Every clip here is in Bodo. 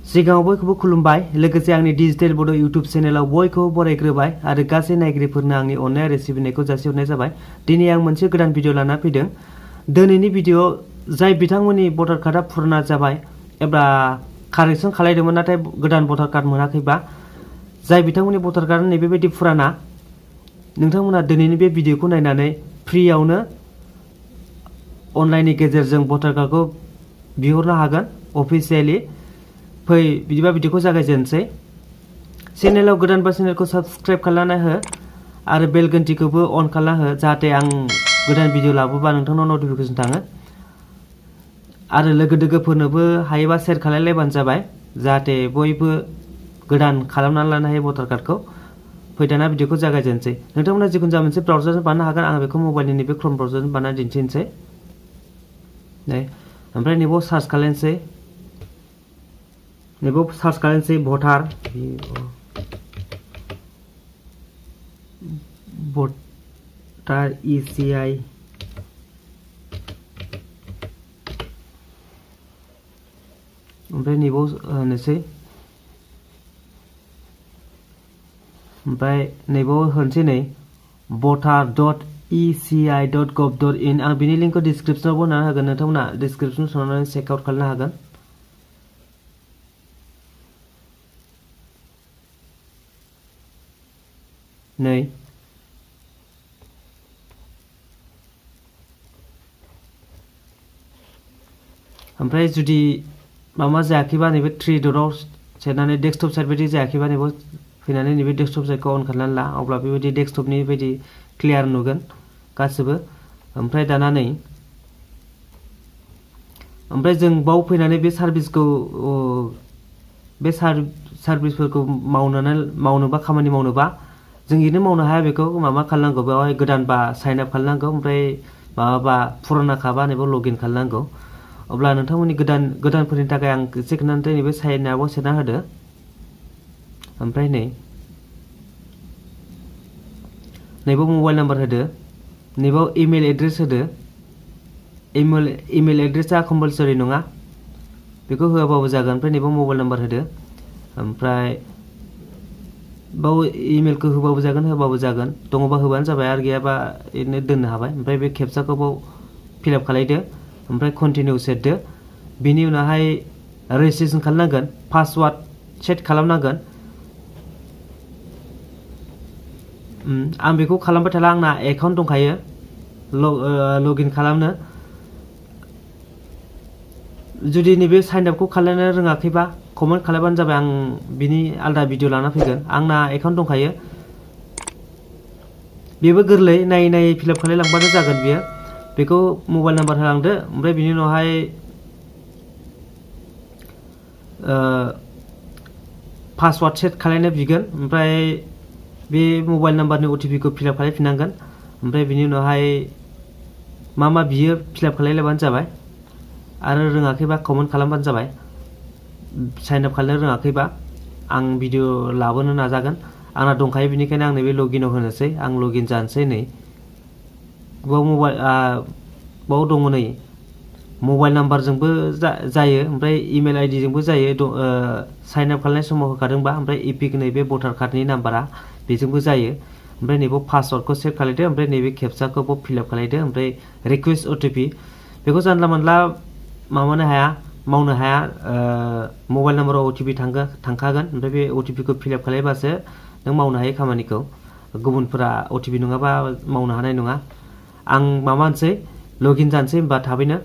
सिगाङाव बयखौबो खुलुमबाय लोगोसे आंनि डिजिटेल बड' इउट्युब चेनेलाव बयखौबो बरायग्रोबाय आरो गासै नायगिरिफोरनो आंनि अननाय आरो सिबिनायखौ जासिहरनाय जाबाय। दिनै आं मोनसे गोदान भिडिअ लाना फैदों। दिनैनि भिडिअ जाय बिथांमोननि भटार कार्डआ पुराना जाबाय एबा कारेक्सन खालायदोंमोन नाथाय गोदान भटार कार्ड मोनाखैबा जाय बिथांमोननि भटार कार्डआ नैबेबायदि पुराना नोंथांमोना दिनैनि बे भिडिअखौ नायनानै फ्रियावनो अनलाइननि गेजेरजों भटार कार्डखौ बिहरनो हागोन अफिसियेलि। फै बिदिबा भिडिअखौ जागायजेनसै। चेनेलाव गोदानबा चेनेलखौ साबस्क्राइब खालामना हो आरो बेल घन्टिखौबो अन खालामना हो जाहाथे आं गोदान भिडिअ लाबोबा नोंथांनाव नटिफिकेसन थाङो आरो लोगो दोगोफोरनोबो हायोबा शेयार खालायलायबानो जाबाय जाहाथे बयबो गोदान खालामनानै लानो हायो भटार कार्डखौ। फै दाना भिडिअखौ जागायजेनसै। नोंथांमोना जिखुनु जाया मोनसे ब्राउजारजों बानायनो हागोन। आं बेखौ मबाइलनि नैबे क्रोम ब्राउजारजों बानायना दिन्थिनोसै। ओमफ्राय नैबाव सार्च खालायनोसै। नैबाव सार्च खालायनोसै भटार ECI ओमफ्राय नैबाव होनोसै ओमफ्राय नैबाव होनोसै नै voter.eci.gov.in आं बिनि लिंकखौ डिसक्रिप्सनावबो होना होगोन। नोंथांमोना डिसक्रिप्सन सोनानै चेक आउट खालामनो हागोन। नै ओमफ्राय जुदि माबा जायाखैबा नैबे थ्रि डटआव सेरनानै डेस्कटप साइड बायदि जायाखैबा नैबाव फैनानै नैबे डेस्कटप साइडखौ अन खालामनानै ला अब्ला बेबायदि डेस्कटपनि बायदि क्लियार नुगोन गासिबो। ओमफ्राय दाना नै ओमफ्राय जों बाव फैनानै बे सार्भिसखौ बे सार्भिसफोरखौ मावनोबा खामानि मावनोबा जों इरैनो मावनो हाया। बेखौ माबा खालामनांगौ बेवहाय गोदानबा साइन आप खालामनांगौ ओमफ्राय माबाबा पुरानाखाबा नैबाव लगइन खालामनांगौ। अब्ला नोंथांमोननि गोदानफोरनि थाखाय आं एसे खोन्थानोसै। नैबे साइन आपआव सोना होदो ओमफ्राय नैबाव मबाइल नाम्बार होदो नैबाव इमेल एड्रेस होदो। इमेल एड्रेसा कम्पालसरि नङा बेखौ होआबाबो जागोन। ओमफ्राय नैबाव मबाइल नाम्बार होदो ओमफ्राय बाव इमेलखौ होबाबो जागोन होआबाबो जागोन दङबा होबानो जाबाय आरो गैयाबा ओरैनो दोननो हाबाय। ओमफ्राय बे केपचाखौ बाव फिलआप खालायदो ओमफ्राय कन्टिनिउ सेरदो। बिनि उनावहाय रेजिस्ट्रेसन खालामनांगोन पासवार्ड सेट खालामनांगोन। आं बेखौ खालामबाय थाला आंना एकाउन्ट दंखायो लगइन खालामनो। जुदि नैबे साइन आपखौ खालामनो रोङाखैबा कमेन्ट खालामबानो जाबाय आं बिनि आलदा भिडिअ लाना फैगोन। आंना एकाउन्ट दंखायो बेबो गोरलै नायै नायै फिलआप खालामलांबानो जागोन बियो। बेखौ मबाइल नाम्बार होलांदो ओमफ्राय बिनि उनावहाय पासवार्ड सेट खालामनो बिगोन ओमफ्राय बे मबाइल नाम्बारनि अटिपिखौ फिलआप खालामफिननांगोन। ओमफ्राय बिनि उनावहाय मा बियो फिलआप खालामलायबानो जाबाय आरो रोङाखैबा कमेन्ट खालामबानो जाबाय। साइन आप खालामनो रोङाखैबा आं भिडिअ लाबोनो नाजागोन। आंना दंखायो बेनिखायनो आं नैबे लगइनाव होनोसै। आं लगइन जानोसै। नै बाव दङ नै मबाइल नाम्बारजोंबो जायो ओमफ्राय इमेल आइडिजोंबो जायो साइन आप खालामनाय समाव होखादोंबा ओमफ्राय इपिक नैबे भटार कार्डनि नाम्बारा बेजोंबो जायो। ओमफ्राय नैबाव पासवार्डखौ सेट खालायदो ओमफ्राय नैबे केपचाखौ फिलआप खालायदो ओमफ्राय रिकुवेस्ट अटिपि बेखौ जानला मोनला मावनो हाया मबाइल नाम्बाराव अटिपि थांखागोन ओमफ्राय बे अटिपिखौ फिलआप खालायबासो नों मावनो हायो खामानिखौ। गुबुनफोरा अटिपि नङाबा मावनो हानाय नङा। आं माबानोसै लगइन जानोसै होमबा थाबैनो।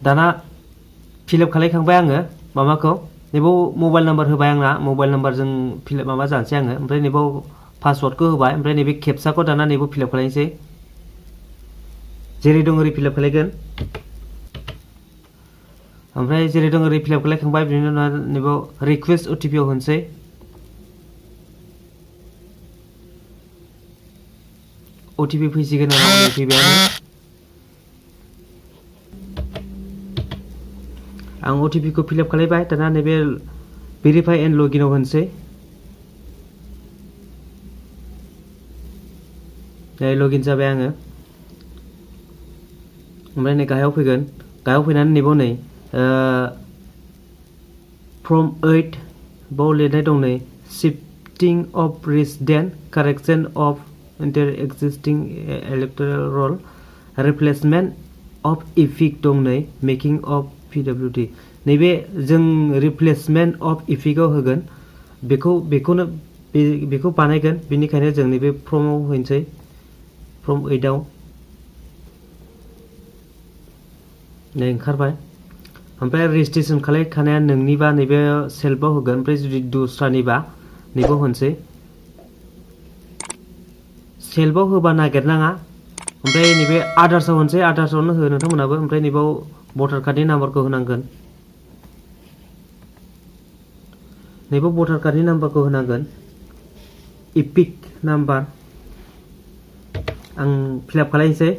दाना फिलआप खालायखांबाय आङो माबाखौ नैबाव मबाइल नाम्बार होबाय आंना मबाइल नाम्बारजों फिलआप माबा जानोसै आङो ओमफ्राय नैबाव पासवार्डखौ होबाय ओमफ्राय नैबे केपचाखौ दाना नैबाव फिलआप खालायनोसै जेरै दं ओरै फिलआप खालायगोन। ओमफ्राय जेरै दं ओरै फिलआप खालायखांबाय बिनि उनाव नैबाव रिकुवेस्ट अटिपिआव होनोसै अटिपि फैसिगोन आंनाव फैबायानो। आं अटिपिखौ फिलआप खालायबाय दाना नैबे भेरिफाइ एन्ड लगइनआव होनोसै नै लगिन जाबाय आङो ओमफ्राय नै गाहायाव फैगोन गाहायाव फैनानै नैबाव नै from 8 बाव लिरनाय दं नै shifting of resident correction of inter-existing electoral roll replacement of epic दं नै making of PWD नैबे जों replacement of epic आव होगोन बेखौ बानायगोन बेनिखायनो जों नैबे from आव होनोसै from 8 आव नै ओंखारबाय ओमफ्राय रेजिस्ट्रेशन खालामखानाया नोंनिबा नैबे सेल्फआव होगोन ओमफ्राय जुदि दस्रानिबा नैबाव होनोसै सेल्फआव होबा नागिरनाङा ओमफ्राय नैबे आदार्सआव होनोसै आदार्सआवनो हो नोंथांमोनाबो ओमफ्राय नैबाव भटार कार्डनि नाम्बारखौ होनांगोन नैबाव भटार कार्डनि नाम्बारखौ होनांगोन इपिक नाम्बार आं फिलआप खालामनोसै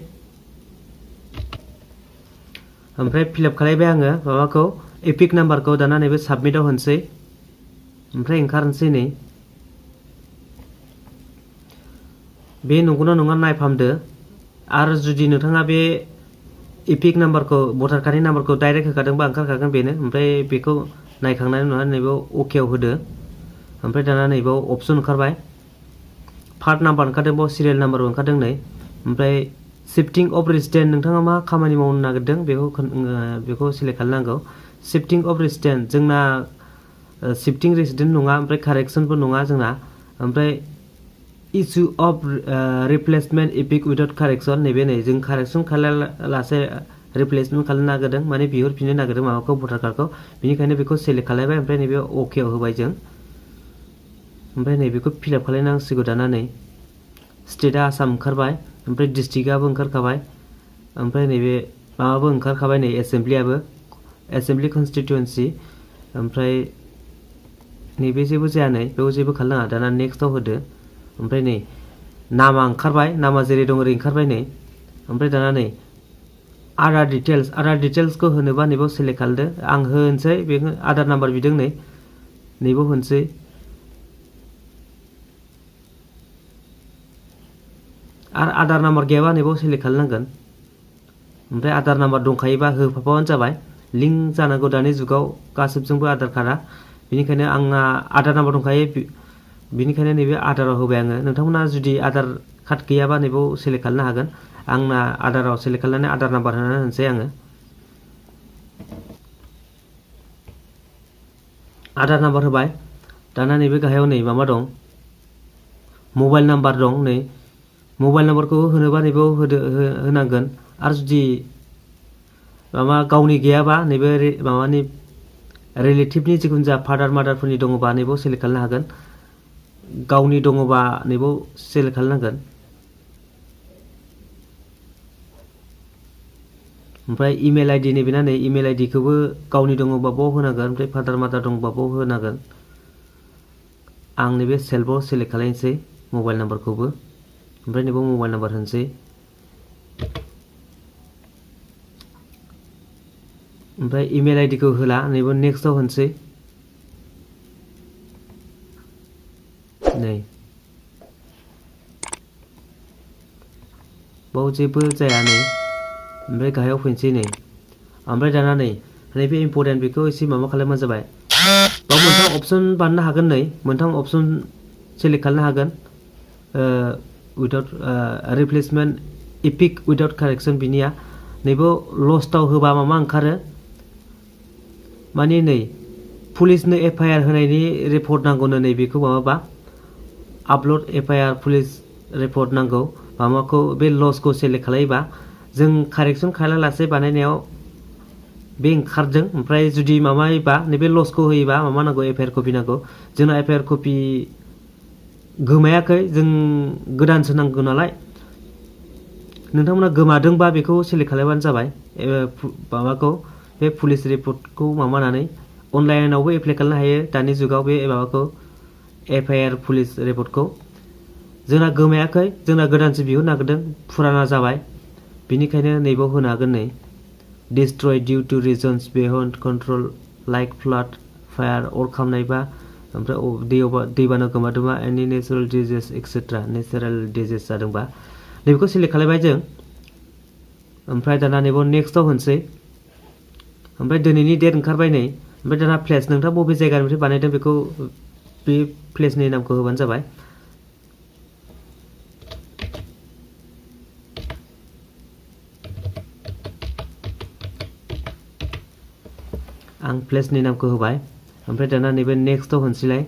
ओमफ्राय फिलआप खालामबाय आङो माबाखौ एपिक नाम्बारखौ दाना नैबे साबमिटआव होनोसै ओमफ्राय ओंखारनोसै नै बे नंगौना नङा नायफामदो आरो जुदि नोंथाङा बे एपिक नाम्बारखौ भटार कार्डनि नाम्बारखौ डाइरेक्ट होखादोंबा ओंखारखागोन बेनो ओमफ्राय बेखौ नायखांनायनि उनाव नैबाव अकेआव होदो ओमफ्राय दाना नैबाव अपसन ओंखारबाय पार्ट नाम्बार ओंखारदों बाव सिरियेल नाम्बारबो ओंखारदों नै ओमफ्राय शिफ्टिं अफ रेजिडेन्ट नोंथाङा मा खामानि मावनो नागिरदों बेखौ सिलेक्ट खालामनांगौ शिफ्टिं अफ रेजिडेन्ट जोंना शिफ्टिं रेजिडेन्ट नङा ओमफ्राय कारेक्सनबो नङा जोंना ओमफ्राय issue of replacement EPIC without correction नैबे नै जों कारेक्सन खालामालासे रिप्लेसमेन्ट खालामनो नागिरदों माने बिहरफिननो नागिरदों माबाखौ भटार कार्डखौ बेनिखायनो बेखौ सिलेक्ट खालामबाय ओमफ्राय नैबे अकेआव होबाय जों ओमफ्राय नैबेखौ फिलआप खालामनांसिगौ दाना नै स्टेटआ आसाम ओंखारबाय ओमफ्राय डिस्ट्रिक्टआबो ओंखारखाबाय ओमफ्राय नैबे माबाबो ओंखारखाबाय नै एसेम्बलियाबो एसेम्बलि कनस्टिटुवेन्सि ओमफ्राय नैबे जेबो जाया नै बेयाव जेबो खालामनाङा दाना नेक्स्टआव होदो ओमफ्राय नै नामा ओंखारबाय नामा जेरै दं ओरै ओंखारबाय नै ओमफ्राय दाना नै आधार डिटेल्सखौ होनोबा नैबाव सिलेक्ट खालामदो आं होनोसै बेखौ आधार नाम्बार बिदों नै नैबाव होनोसै आरो आधार नाम्बार गैयाबा नैबाव सिलेक्ट खालामनांगोन ओमफ्राय आधार नाम्बार दंखायोबा होफाबानो जाबाय लिंक जानांगौ दानि जुगाव गासिबजोंबो आधार कार्डआ बेनिखायनो आंना आधार नाम्बार दंखायो बेनिखायनो नैबे आधाराव होबाय आङो नोंथांमोना जुदि आधार कार्ड गैयाबा नैबाव सिलेक्ट खालामनो हागोन आंना आधाराव सिलेक्ट खालामनानै आधार नाम्बार होनानै होनोसै आङो आधार नाम्बार होबाय दाना नैबे गाहायाव नै माबा दं मबाइल नाम्बार दं नै मबाइल नाम्बारखौ होनोबा नैबाव होनांगोन आरो जुदि माबा गावनि गैयाबा नैबे माबानि रिलेटिभनि जिखुनु जा फादार मादारफोरनि दङबा नैबाव सिलेक्ट खालामनो हागोन गावनि दङबा नैबाव सिलेक्ट खालामनांगोन ओमफ्राय इमेल आइडि नैबेना नै इमेल आइडिखौबो गावनि दङबा बाव होनांगोन ओमफ्राय फादार मादार दङबा बाव होनांगोन आं नैबे सेल्फआव सिलेक्ट खालामनोसै मबाइल नाम्बारखौबो ओमफ्राय नैबाव मबाइल नाम्बार होनोसै ओमफ्राय इमेल आइडिखौ होला नैबाव नेक्स्टआव होनोसै नै बाव जेबो जाया नै ओमफ्राय गाहायाव फैनोसै नै ओमफ्राय दाना नै नैबे इम्पर्टेन्ट बेखौ एसे माबा खालामबानो जाबाय बाव मोनथाम अपसन बानायनो हागोन नै मोनथाम अपसन सिलेक्ट खालामनो हागोन without replacement EPIC without correction बिनिया नैबाव लस्टआव होबा मामा ओंखारो माने नै पुलिसनो एफआइआर होनायनि रिपर्ट नांगौनो नै बेखौ माबाबा आपल'ड एफआइआर पुलिस रिपर्ट नांगौ माबाखौ बे लसखौ सिलेक्ट खालामोबा जों कारेक्सन खालामालासे बानायनायाव बे ओंखारदों ओमफ्राय जुदि माबायोबा नैबे लसखौ होयोबा माबा नांगौ एफआइआर कपि नांगौ जोंना एफआइआर कपि गोमायाखै जों गोदानसो नांगौ नालाय नोंथांमोना गोमादोंबा बेखौ सिलेक्ट खालामबानो जाबाय माबाखौ बे पुलिस रिपर्टखौ माबानानै अनलाइनावबो एप्लाइ खालामनो हायो दानि जुगाव बे माबाखौ एफआइआर पुलिस रिपर्टखौ जोंना गोमायाखै जोंना गोदानसो बिहरनो नागिरदों फुराना जाबाय बेनिखायनो नैबाव होनो हागोन नै destroy due to reasons beyond control like flood fire or खामनायबा ओमफ्राय दैबाना गोमादोंबा any natural disease etcetera natural disease जादोंबा नैबेखौ सिलेक्ट खालामबाय जों ओमफ्राय दाना नैबाव नेक्स्टआव होनसै ओमफ्राय दिनैनि डेट ओंखारबाय नै ओमफ्राय दाना प्लेस नोंथाङा बबे जायगानिफ्राय बानायदों बेखौ बे प्लेसनि नामखौ होबानो जाबाय आं प्लेसनि नामखौ होबाय ओमफ्राय दाना नैबे नेक्स्टआव होनसैलाय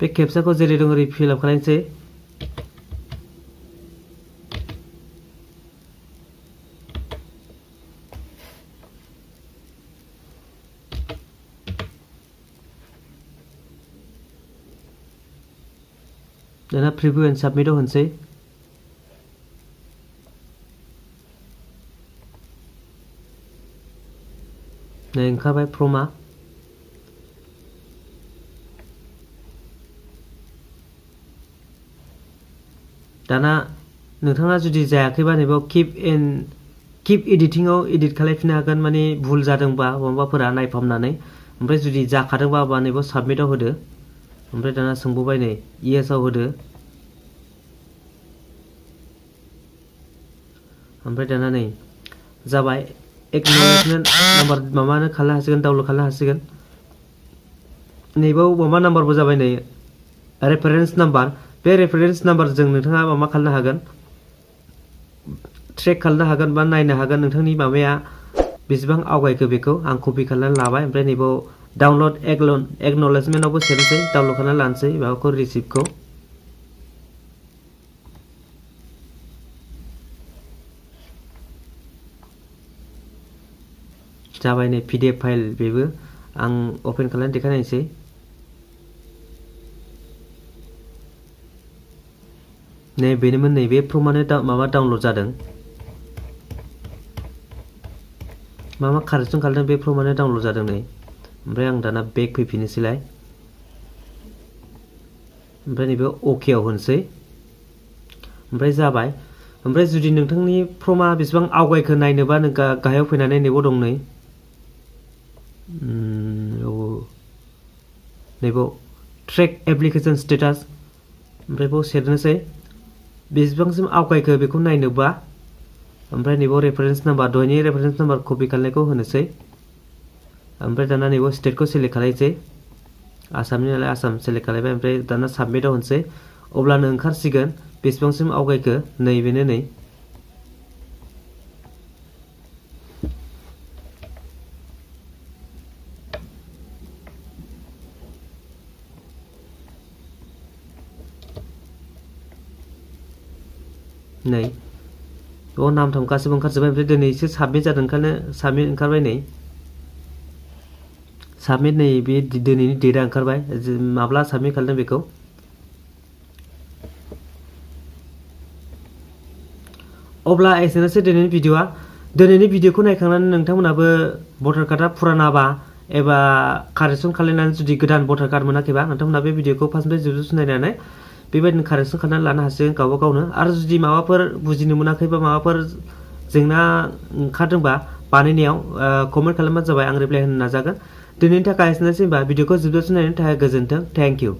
बे केपचाखौ जेरै दं ओरै फिल आप खालामसै दाना प्रिभिउ एन्ड साबमिटआव होनसै नै ओंखारबाय फर्मआ दाना नोंथाङा जुदि जायाखैबा नैबाव किप एडिटिंआव एडिट खालामफिननो हागोन माने भुल जादोंबा माबाफोरा नायफामनानै ओमफ्राय जुदि जाखादोंबा नैबाव साबमिटआव होदो ओमफ्राय दाना सोंबावबाय नै येसआव होदो ओमफ्राय दाना नै जाबाय एक्न'लेजमेन्ट नाम्बार माबानो खालामनो हासिगोन डाउनलड खालामनो हासिगोन नैबाव माबा नाम्बारबो जाबाय नै रेफारेन्स नाम्बार बे रेफारेन्स नाम्बारजों नोंथाङा माबा खालामनो हागोन ट्रेक खालामनो हागोन बा नायनो हागोन नोंथांनि माबाया बेसेबां आवगायखो बेखौ आं कपि खालामनानै लाबाय ओमफ्राय नैबाव डाउनलड एक्न'लेजमेन्टआवबो सेरनोसै डाउनलड खालामनानै लानोसै माबाखौ रिसिप्टखौ जाबाय नै PDF फाइल बेबो आं अपेन खालामनानै देखायनायसै नै बेनोमोन नै बे फर्मानो माबा डाउनलड जादों मा कारेक्सन खालामदों बे फर्मानो डाउनलड जादों नै ओमफ्राय आं दाना बेक फैफिननोसैलाय ओमफ्राय नैबे अकेआव होनसै ओमफ्राय जाबाय ओमफ्राय जुदि नोंथांनि फर्मा बेसेबां आवगायखो नायनोबा नों गाहायाव फैनानै नैबाव दं नै नैबाव ट्रेक एप्लिकेशन स्टेटास ओमफ्राय बाव सेरनोसै बेसेबांसिम आवगायखो बेखौ नायनोबा ओमफ्राय नैबाव रेफारेन्स नाम्बार दहायनि रेफारेन्स नाम्बार कपि खालामनायखौ होनोसै ओमफ्राय दाना नैबाव स्टेटखौ सिलेक्ट खालामसै आसामनि नालाय आसाम सिलेक्ट खालामबाय ओमफ्राय दाना साबमिटआव होनसै अब्लानो ओंखारसिगोन बेसेबांसिम आवगायखो नैबेनो नै नै बेयाव नाम थाम गासैबो ओंखारजोब्बाय ओमफ्राय दिनैसो साबमिट जादों ओंखायनो साबमिट ओंखारबाय नै साबमिट नै बे दिनैनि डेटआ ओंखारबाय माब्ला साबमिट खालामदों बेखौ अब्ला एसेनोसै दिनैनि भिडिअखौ नायखांनानै नोंथांमोनाबो भटार कार्डआ फुरानाबा एबा कारेक्सन खालामनानै जुदि गोदान भटार कार्ड मोनाखैबा नोंथांमोना बे भिडिअखौ फार्स्टनिफ्राय जोबजासिम नायनानै बेबायदिनो कारेक्सन खालामनानै लानो हासिगोन गावबा गावनो आरो जुदि माबाफोर बुजिनो मोनाखै बा माबाफोर जेंना ओंखारदोंबा बानायनायाव कमेन्ट खालामबानो जाबाय आं रिप्लाय होनो नाजागोन दिनैनि थाखाय एसेनोसै होनबा भिडिअखौ जोबजासिम नायनायनि थाखाय गोजोन्थों थेंक इउ